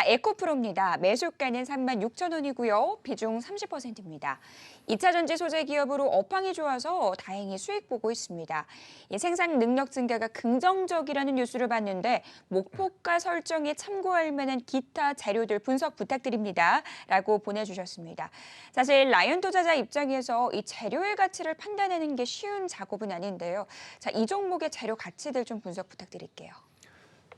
에코프로입니다. 매수가는 36,000원이고요. 비중 30%입니다. 2차 전지 소재 기업으로 업황이 좋아서 다행히 수익 보고 있습니다. 생산 능력 증가가 긍정적이라는 뉴스를 봤는데 목표가 설정에 참고할 만한 기타 자료들 분석 부탁드립니다. 라고 보내주셨습니다. 사실 라이언 투자자 입장에서 이 재료의 가치를 판단하는 게 쉬운 작업은 아닌데요. 자, 이 종목의 재료 가치들 좀 분석 부탁드릴게요.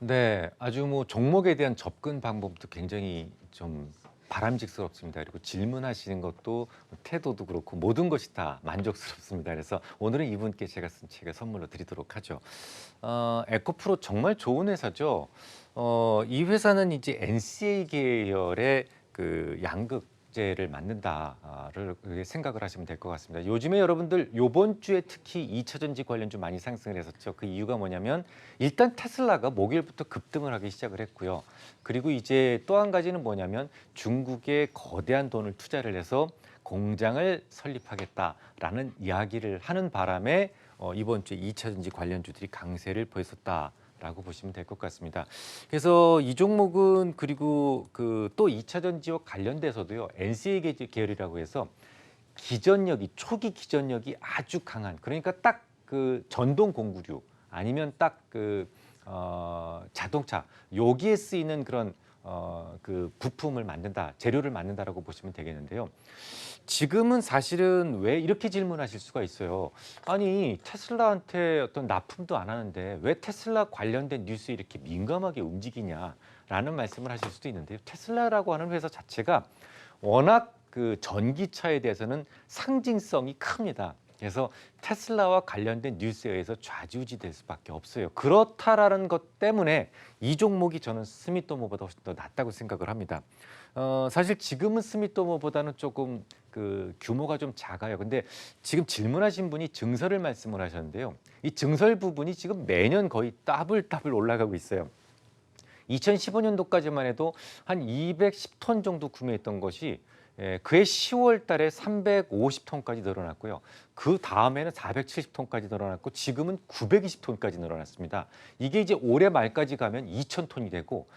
네, 아주 뭐 종목에 대한 접근 방법도 굉장히 좀 바람직스럽습니다. 그리고 질문하시는 것도 태도도 그렇고 모든 것이 다 만족스럽습니다. 그래서 오늘은 이분께 제가 쓴 책을 선물로 드리도록 하죠. 에코프로 정말 좋은 회사죠. 이 회사는 이제 NCA 계열의 그 양극재를 만든다를 생각을 하시면 될 것 같습니다. 요즘에 여러분들 요번 주에 특히 2차 전지 관련 좀 많이 상승을 했었죠. 그 이유가 뭐냐면 일단 테슬라가 목요일부터 급등을 하기 시작을 했고요. 그리고 이제 또 한 가지는 뭐냐면 중국에 거대한 돈을 투자를 해서 공장을 설립하겠다라는 이야기를 하는 바람에 이번 주에 2차 전지 관련주들이 강세를 보였었다라고 보시면 될 것 같습니다. 그래서 이 종목은 그리고 그 또 2차 전지와 관련돼서도요. NCA 계열이라고 해서 기전력이 초기 기전력이 아주 강한 그러니까 딱 그 전동 공구류 아니면 딱 그 자동차 여기에 쓰이는 그런 그 부품을 만든다 재료를 만든다라고 보시면 되겠는데요. 지금은 사실은 왜 이렇게 질문하실 수가 있어요. 아니 테슬라한테 어떤 납품도 안 하는데 왜 테슬라 관련된 뉴스에 이렇게 민감하게 움직이냐라는 말씀을 하실 수도 있는데요. 테슬라라고 하는 회사 자체가 워낙 그 전기차에 대해서는 상징성이 큽니다. 그래서 테슬라와 관련된 뉴스에 의해서 좌지우지될 수밖에 없어요. 그렇다라는 것 때문에 이 종목이 저는 스미토모보다 훨씬 더 낫다고 생각을 합니다. 사실 지금은 스미토모보다는 조금 그 규모가 좀 작아요. 근데 지금 질문하신 분이 증설을 말씀을 하셨는데요. 이 증설 부분이 지금 매년 거의 더블 올라가고 있어요. 2015년도까지만 해도 한 210톤 정도 구매했던 것이 그해 10월 달에 350톤까지 늘어났고요. 그 다음에는 470톤까지 늘어났고 지금은 920톤까지 늘어났습니다. 이게 이제 올해 말까지 가면 2,000톤이 되고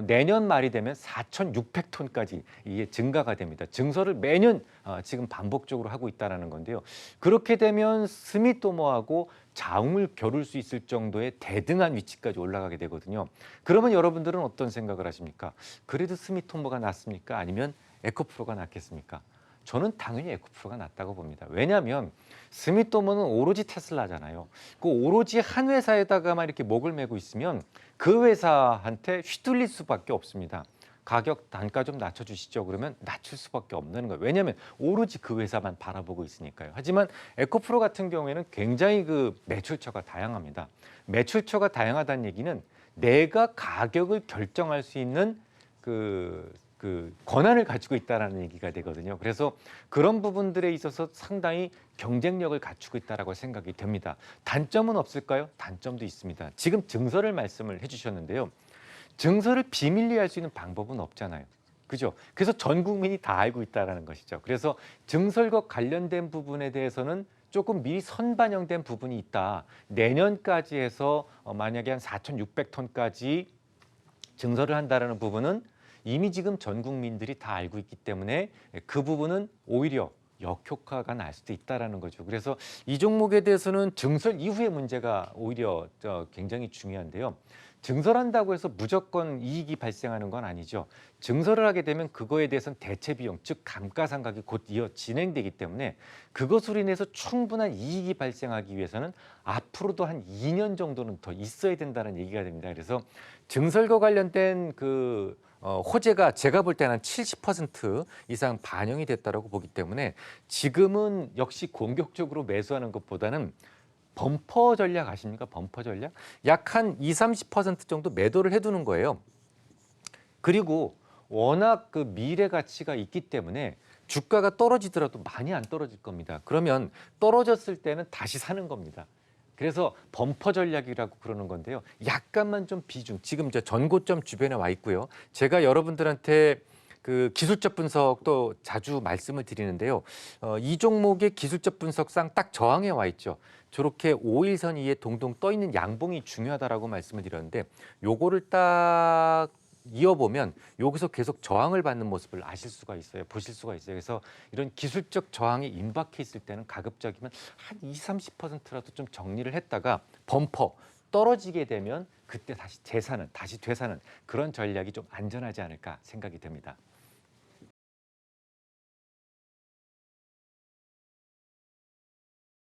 내년 말이 되면 4,600톤까지 이게 증가가 됩니다. 증설을 매년 지금 반복적으로 하고 있다는 건데요. 그렇게 되면 스미토모하고 자웅을 겨룰 수 있을 정도의 대등한 위치까지 올라가게 되거든요. 그러면 여러분들은 어떤 생각을 하십니까? 그래도 스미토모가 낫습니까? 아니면 에코프로가 낫겠습니까? 저는 당연히 에코프로가 낫다고 봅니다. 왜냐하면 스미토모는 오로지 테슬라잖아요. 그 오로지 한 회사에다가만 이렇게 목을 메고 있으면 그 회사한테 휘둘릴 수밖에 없습니다. 가격 단가 좀 낮춰주시죠. 그러면 낮출 수밖에 없는 거예요. 왜냐하면 오로지 그 회사만 바라보고 있으니까요. 하지만 에코프로 같은 경우에는 굉장히 그 매출처가 다양합니다. 매출처가 다양하다는 얘기는 내가 가격을 결정할 수 있는 그 권한을 가지고 있다는 얘기가 되거든요. 그래서 그런 부분들에 있어서 상당히 경쟁력을 갖추고 있다고 생각이 됩니다. 단점은 없을까요? 단점도 있습니다. 지금 증설을 말씀을 해주셨는데요. 증설을 비밀리에 할 수 있는 방법은 없잖아요. 그죠? 그래서 전 국민이 다 알고 있다는 것이죠. 그래서 증설과 관련된 부분에 대해서는 조금 미리 선반영된 부분이 있다. 내년까지 해서 만약에 한 4,600톤까지 증설을 한다는 부분은 이미 지금 전 국민들이 다 알고 있기 때문에 그 부분은 오히려 역효과가 날 수도 있다는 거죠. 그래서 이 종목에 대해서는 증설 이후의 문제가 오히려 굉장히 중요한데요. 증설한다고 해서 무조건 이익이 발생하는 건 아니죠. 증설을 하게 되면 그거에 대해서는 대체 비용, 즉 감가상각이 곧 이어 진행되기 때문에 그것으로 인해서 충분한 이익이 발생하기 위해서는 앞으로도 한 2년 정도는 더 있어야 된다는 얘기가 됩니다. 그래서 증설과 관련된 그 호재가 제가 볼 때는 한 70% 이상 반영이 됐다고 보기 때문에 지금은 역시 공격적으로 매수하는 것보다는 범퍼 전략 아십니까? 범퍼 전략? 약 한 20-30% 정도 매도를 해두는 거예요. 그리고 워낙 그 미래 가치가 있기 때문에 주가가 떨어지더라도 많이 안 떨어질 겁니다. 그러면 떨어졌을 때는 다시 사는 겁니다. 그래서 범퍼 전략이라고 그러는 건데요. 약간만 좀 비중, 지금 이제 전고점 주변에 와 있고요. 제가 여러분들한테 그 기술적 분석도 자주 말씀을 드리는데요. 이 종목의 기술적 분석상 딱 저항에 와 있죠. 저렇게 5일선 위에 동동 떠 있는 양봉이 중요하다라고 말씀을 드렸는데 요거를 딱 이어보면 여기서 계속 저항을 받는 모습을 아실 수가 있어요. 보실 수가 있어요. 그래서 이런 기술적 저항이 임박해 있을 때는 가급적이면 한 20~30%라도 좀 정리를 했다가 범퍼 떨어지게 되면 그때 다시 되사는 그런 전략이 좀 안전하지 않을까 생각이 됩니다.